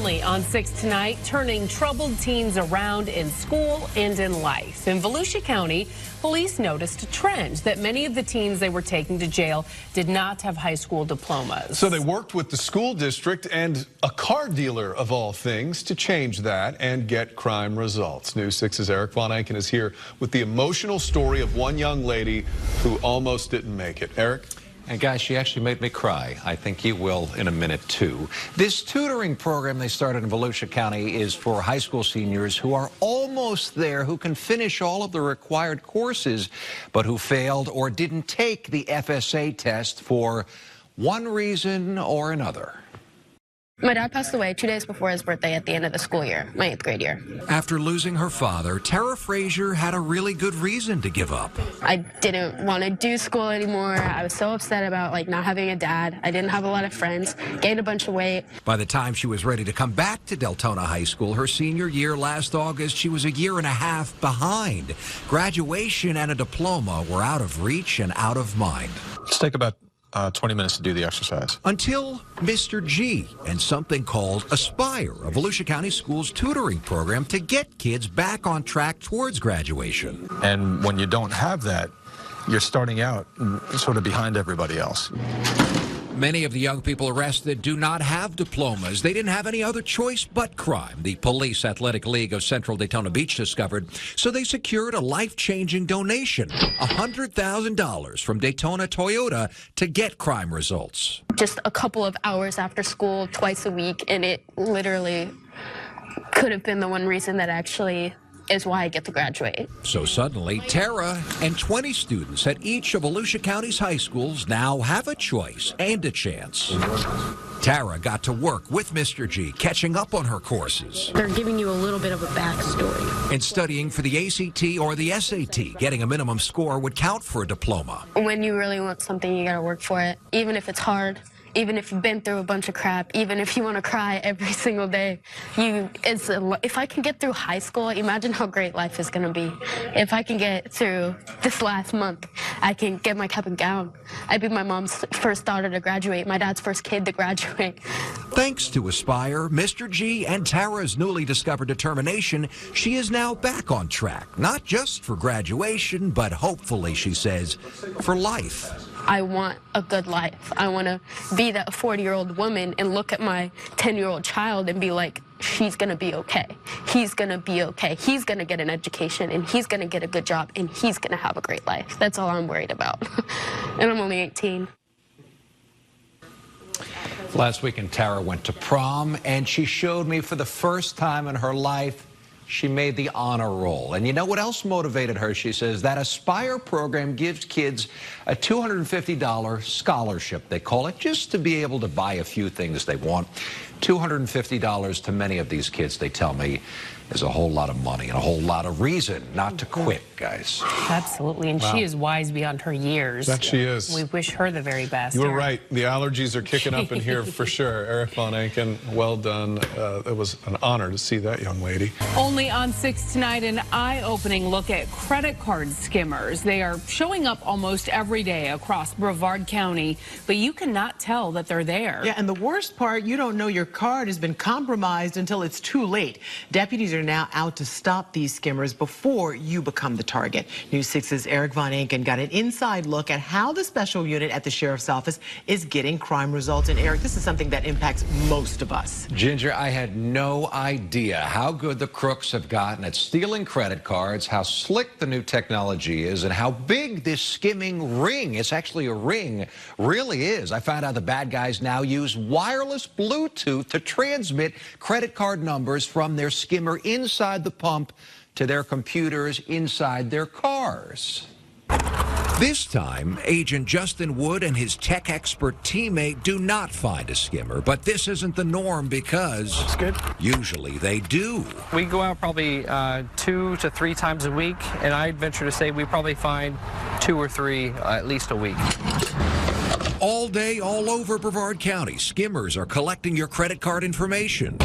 Only on 6 tonight, turning troubled teens around in school and in life. In Volusia County, police noticed a trend that many of the teens they were taking to jail did not have high school diplomas. So they worked with the school district and a car dealer, of all things, to change that and get crime results. News 6's Eric Von Enken is here with the emotional story of one young lady who almost didn't make it. Eric? And guys, she actually made me cry. I think you will in a minute, too. This tutoring program they started in Volusia County is for high school seniors who are almost there, who can finish all of the required courses, but who failed or didn't take the FSA test for one reason or another. My dad passed away 2 days before his birthday at the end of the school year, my 8th grade year. After losing her father, Tara Frazier had a really good reason to give up. I didn't want to do school anymore. I was so upset about not having a dad. I didn't have a lot of friends, gained a bunch of weight. By the time she was ready to come back to Deltona High School, her senior year last August, she was a year and a half behind. Graduation and a diploma were out of reach and out of mind. Let's take about 20 minutes to do the exercise. Until Mr. G and something called Aspire, a Volusia County Schools tutoring program to get kids back on track towards graduation. And when you don't have that, you're starting out sort of behind everybody else. Many of the young people arrested do not have diplomas. They didn't have any other choice but crime, the Police Athletic League of Central Daytona Beach discovered. So they secured a life-changing donation, $100,000 from Daytona Toyota to get crime results. Just a couple of hours after school, twice a week, and it literally could have been the one reason that actually is why I get to graduate. So suddenly, Tara and 20 students at each of Volusia County's high schools now have a choice and a chance. Tara got to work with Mr. G, catching up on her courses. They're giving you a little bit of a backstory. And studying for the ACT or the SAT, getting a minimum score would count for a diploma. When you really want something, you gotta work for it, even if it's hard. Even if you've been through a bunch of crap, even if you want to cry every single day, if I can get through high school, imagine how great life is going to be. If I can get through this last month, I can get my cap and gown. I'd be my mom's first daughter to graduate, my dad's first kid to graduate. Thanks to Aspire, Mr. G, and Tara's newly discovered determination, she is now back on track, not just for graduation, but hopefully, she says, for life. I want a good life. I want to be that 40-year-old woman and look at my 10-year-old child and be like, she's going to be okay. He's going to be okay. He's going to get an education, and he's going to get a good job, and he's going to have a great life. That's all I'm worried about. And I'm only 18. Last weekend, Tara went to prom, and she showed me for the first time in her life she made the honor roll. And you know what else motivated her? She says that Aspire program gives kids a $250 scholarship, they call it, just to be able to buy a few things they want. $250 to many of these kids, they tell me, is a whole lot of money and a whole lot of reason not to quit, guys. Absolutely, and she is wise beyond her years. That she is. We wish her the very best. You were right. The allergies are kicking up in here for sure. Eric Von Enken, well done. It was an honor to see that young lady. Only on 6 tonight, an eye-opening look at credit card skimmers. They are showing up almost every day across Brevard County, but you cannot tell that they're there. Yeah, and the worst part, you don't know your card has been compromised until it's too late. Deputies are now out to stop these skimmers before you become the target. News 6's Eric Von Enken got an inside look at how the special unit at the sheriff's office is getting crime results. And Eric, this is something that impacts most of us. Ginger, I had no idea how good the crooks have gotten at stealing credit cards, how slick the new technology is, and how big this skimming ring, it's actually a ring, really is. I found out the bad guys now use wireless Bluetooth to transmit credit card numbers from their skimmer inside the pump to their computers inside their cars. This time, Agent Justin Wood and his tech expert teammate do not find a skimmer, but this isn't the norm because usually they do. We go out probably 2 to 3 times a week, and I'd venture to say we probably find 2 or 3 at least a week. All day, all over Brevard County, skimmers are collecting your credit card information.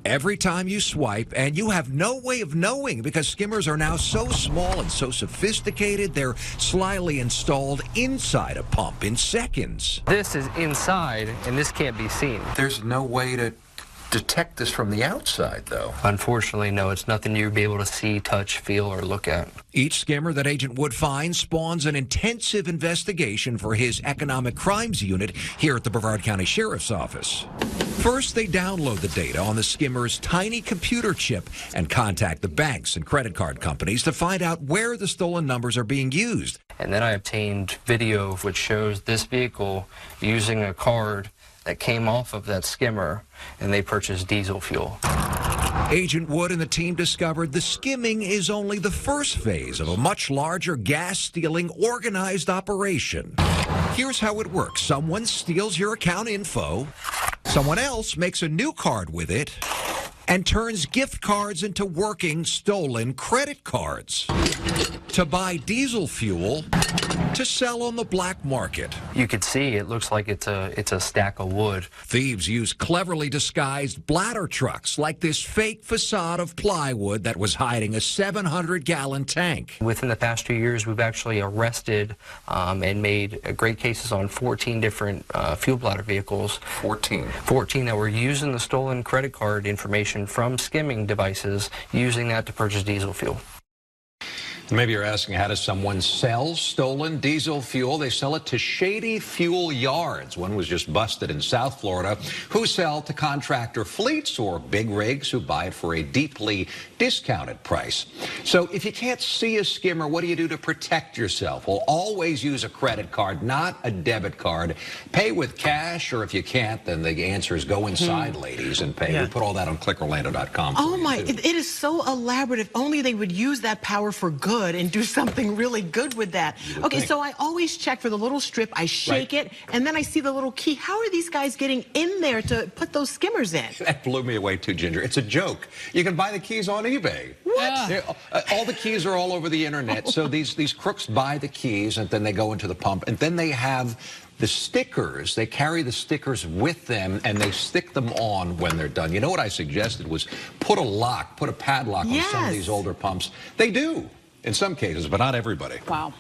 Every time you swipe, and you have no way of knowing because skimmers are now so small and so sophisticated, they're slyly installed inside a pump in seconds. This is inside, and this can't be seen. There's no way to detect this from the outside, though. Unfortunately, no, it's nothing you'll be able to see, touch, feel, or look at. Each skimmer that Agent Wood finds spawns an intensive investigation for his economic crimes unit here at the Brevard County Sheriff's Office. First, they download the data on the skimmer's tiny computer chip and contact the banks and credit card companies to find out where the stolen numbers are being used. And then I obtained video which shows this vehicle using a card that came off of that skimmer, and they purchased diesel fuel. Agent Wood and the team discovered the skimming is only the first phase of a much larger gas-stealing organized operation. Here's how it works. Someone steals your account info, someone else makes a new card with it, and turns gift cards into working stolen credit cards to buy diesel fuel to sell on the black market. You could see it looks like it's a stack of wood. Thieves use cleverly disguised bladder trucks like this fake facade of plywood that was hiding a 700-gallon tank. Within the past 2 years, we've actually arrested and made great cases on 14 different fuel bladder vehicles. 14 that were using the stolen credit card information from skimming devices, using that to purchase diesel fuel. Maybe you're asking, how does someone sell stolen diesel fuel? They sell it to shady fuel yards. One was just busted in South Florida, who sell to contractor fleets or big rigs who buy it for a deeply discounted price. So if you can't see a skimmer, what do you do to protect yourself? Well, always use a credit card, not a debit card. Pay with cash, or if you can't, then the answer is go inside, ladies, and pay. We put all that on clickorlando.com. Oh my, it is so elaborate. If only they would use that power for good and do something really good with that. Okay, so I always check for the little strip. I shake it, and then I see the little key. How are these guys getting in there to put those skimmers in? That blew me away too, Ginger. It's a joke. You can buy the keys on eBay. What? All the keys are all over the internet. So these crooks buy the keys, and then they go into the pump, and then they have the stickers. They carry the stickers with them, and they stick them on when they're done. You know what I suggested was put a padlock on some of these older pumps. They do. In some cases, but not everybody. Wow.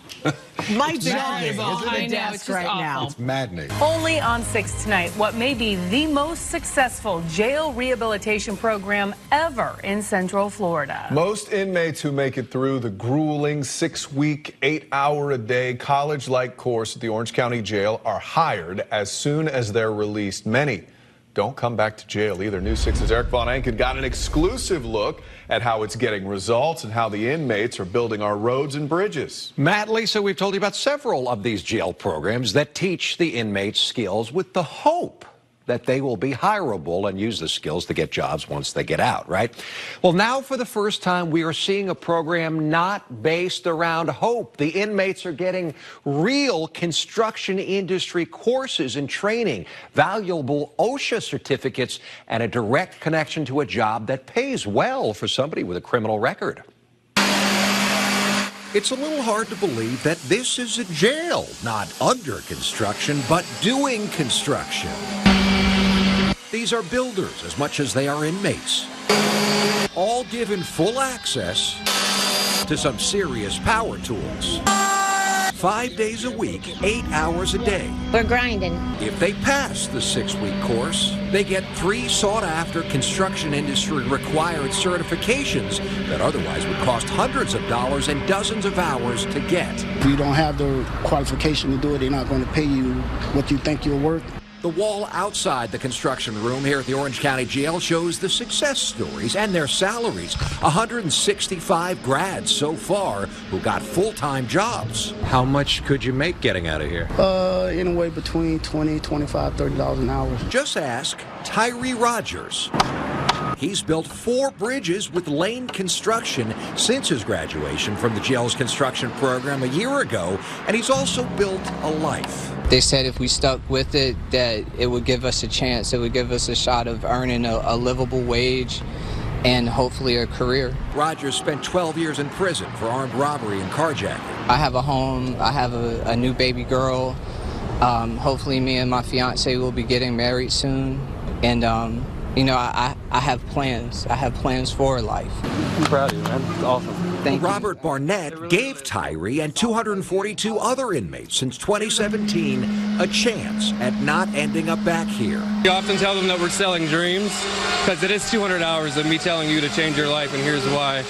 My jaw is on the desk right now. It's maddening. Only on 6 tonight, what may be the most successful jail rehabilitation program ever in Central Florida. Most inmates who make it through the grueling 6-week, 8-hour-a-day college-like course at the Orange County Jail are hired as soon as they're released. Many don't come back to jail either. News 6's Eric Von Anken got an exclusive look at how it's getting results and how the inmates are building our roads and bridges. Matt, Lisa, we've told you about several of these jail programs that teach the inmates skills with the hope that they will be hireable and use the skills to get jobs once they get out, right? Well, now for the first time, we are seeing a program not based around hope. The inmates are getting real construction industry courses and training, valuable OSHA certificates, and a direct connection to a job that pays well for somebody with a criminal record. It's a little hard to believe that this is a jail, not under construction, but doing construction. These are builders as much as they are inmates, all given full access to some serious power tools. 5 days a week, 8 hours a day. We're grinding. If they pass the 6-week course, they get 3 sought-after construction industry required certifications that otherwise would cost hundreds of dollars and dozens of hours to get. If you don't have the qualification to do it, they're not going to pay you what you think you're worth. The wall outside the construction room here at the Orange County Jail shows the success stories and their salaries. 165 grads so far who got full-time jobs. How much could you make getting out of here? Anywhere between $20, $25, $30 an hour. Just ask Tyree Rogers. He's built 4 bridges with Lane Construction since his graduation from the jail's construction program a year ago, and he's also built a life. They said if we stuck with it, that it would give us a chance. It would give us a shot of earning a livable wage and hopefully a career. Rogers spent 12 years in prison for armed robbery and carjacking. I have a home. I have a new baby girl. Hopefully me and my fiance will be getting married soon. And, you know, I have plans. I have plans for life. I'm proud of you, man. It's awesome. Thank you. Robert Barnett gave Tyree and 242 other inmates since 2017 a chance at not ending up back here. We often tell them that we're selling dreams because it is 200 hours of me telling you to change your life, and here's why.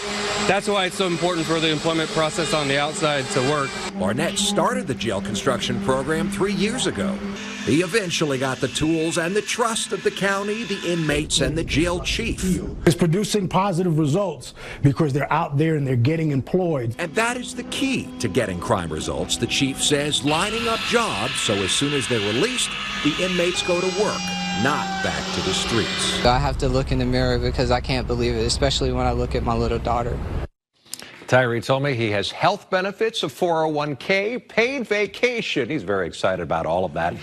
That's why it's so important for the employment process on the outside to work. Barnett started the jail construction program 3 years ago. He eventually got the tools and the trust of the county, the inmates, and the jail chief. It's producing positive results because they're out there and they're getting employed. And that is the key to getting crime results, the chief says, lining up jobs so as soon as they're released, the inmates go to work, not back to the streets. I have to look in the mirror because I can't believe it, especially when I look at my little daughter. Tyree told me he has health benefits, a 401k, paid vacation. He's very excited about all of that.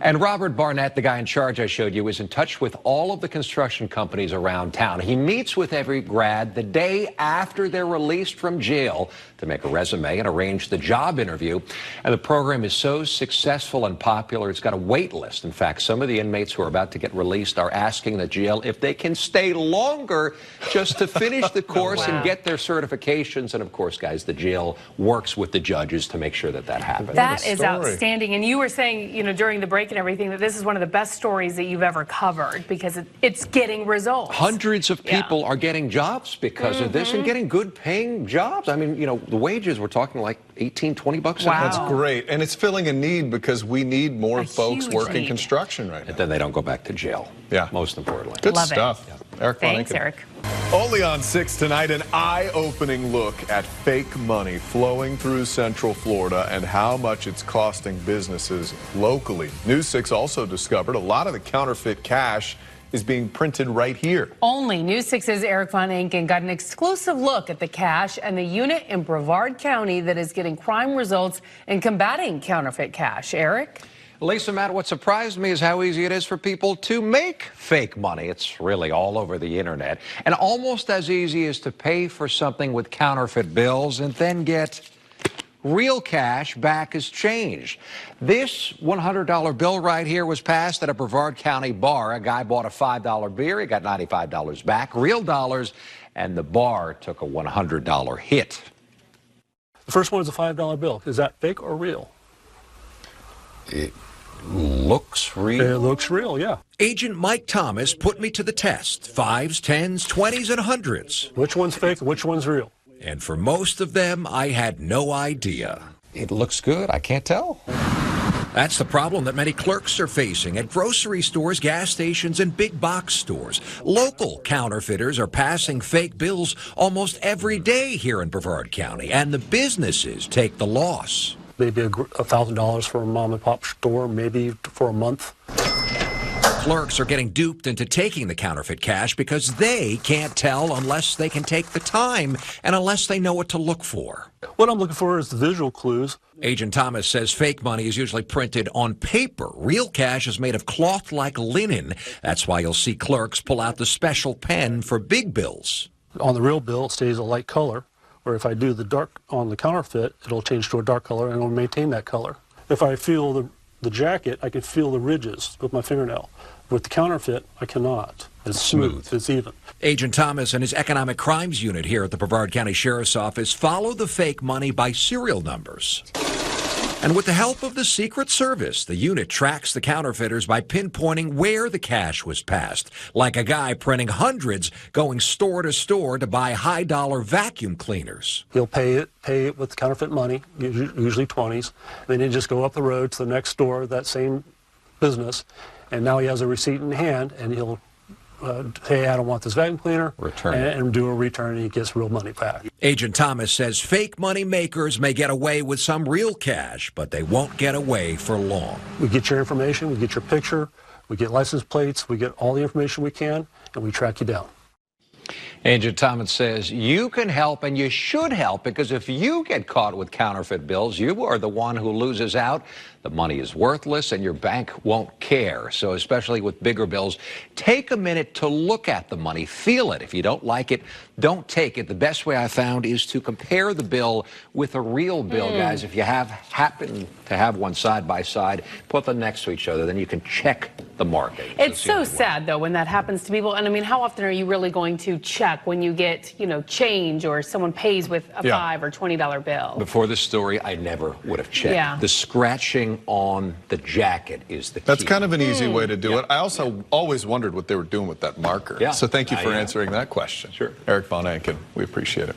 And Robert Barnett, the guy in charge I showed you, is in touch with all of the construction companies around town. He meets with every grad the day after they're released from jail to make a resume and arrange the job interview. And the program is so successful and popular, it's got a wait list. In fact, some of the inmates who are about to get released are asking the jail if they can stay longer just to finish the course and get their certifications. And of course, guys, the jail works with the judges to make sure that that happens. That is outstanding. And you were saying, you know, during the break and everything, that this is one of the best stories that you've ever covered because it's getting results. Hundreds of people are getting jobs because of this and getting good paying jobs. I mean, you know, the wages, we're talking like 18, 20 bucks an hour. That's great. And it's filling a need because we need more folks working construction right now. And then they don't go back to jail. Yeah. Most importantly. Good Love stuff. Eric Von Thanks, Inken. Eric. Only on 6 tonight, an eye-opening look at fake money flowing through Central Florida and how much it's costing businesses locally. News 6 also discovered a lot of the counterfeit cash is being printed right here. Only News 6's Eric Von Inken got an exclusive look at the cash and the unit in Brevard County that is getting crime results in combating counterfeit cash. Eric? Lisa, Matt, what surprised me is how easy it is for people to make fake money. It's really all over the internet. And almost as easy as to pay for something with counterfeit bills and then get real cash back as change. This $100 bill right here was passed at a Brevard County bar. A guy bought a $5 beer. He got $95 back, real dollars, and the bar took a $100 hit. The first one is a $5 bill. Is that fake or real? It looks real. It looks real, yeah. Agent Mike Thomas put me to the test. 5s, 10s, 20s, and 100s. Which one's fake, which one's real? And for most of them, I had no idea. It looks good. I can't tell. That's the problem that many clerks are facing at grocery stores, gas stations, and big box stores. Local counterfeiters are passing fake bills almost every day here in Brevard County, and the businesses take the loss. Maybe $1,000 for a mom and pop store, maybe for a month. Clerks are getting duped into taking the counterfeit cash because they can't tell unless they can take the time and unless they know what to look for. What I'm looking for is the visual clues. Agent Thomas says fake money is usually printed on paper. Real cash is made of cloth like linen. That's why you'll see clerks pull out the special pen for big bills. On the real bill, it stays a light color, or if I do the dark on the counterfeit, it'll change to a dark color and it'll maintain that color. If I feel the jacket, I can feel the ridges with my fingernail. With the counterfeit, I cannot. It's smooth. It's even. Agent Thomas and his economic crimes unit here at the Brevard County Sheriff's Office follow the fake money by serial numbers. And with the help of the Secret Service, the unit tracks the counterfeiters by pinpointing where the cash was passed, like a guy printing hundreds going store to store to buy high-dollar vacuum cleaners. He'll pay it with counterfeit money, usually 20s. Then he'll just go up the road to the next store, that same business, and now he has a receipt in hand, and he'll say, I don't want this vacuum cleaner, and do a return, and he gets real money back. Agent Thomas says fake money makers may get away with some real cash, but they won't get away for long. We get your information, we get your picture, we get license plates, we get all the information we can, and we track you down. Agent Thomas says you can help and you should help because if you get caught with counterfeit bills, you are the one who loses out. The money is worthless and your bank won't care. So especially with bigger bills, take a minute to look at the money, feel it. If you don't like it, don't take it. The best way I found is to compare the bill with a real bill, guys. If you happen to have one side by side, put them next to each other, then you can check the market. It's so sad, though, when that happens to people. And I mean, how often are you really going to check when you get, change or someone pays with a $5 or $20 bill. Before this story, I never would have checked. Yeah. The scratching on the jacket is the key. That's kind of an easy way to do it. I also always wondered what they were doing with that marker. Yeah. So thank you for answering that question. Sure. Eric Von Anken, we appreciate it.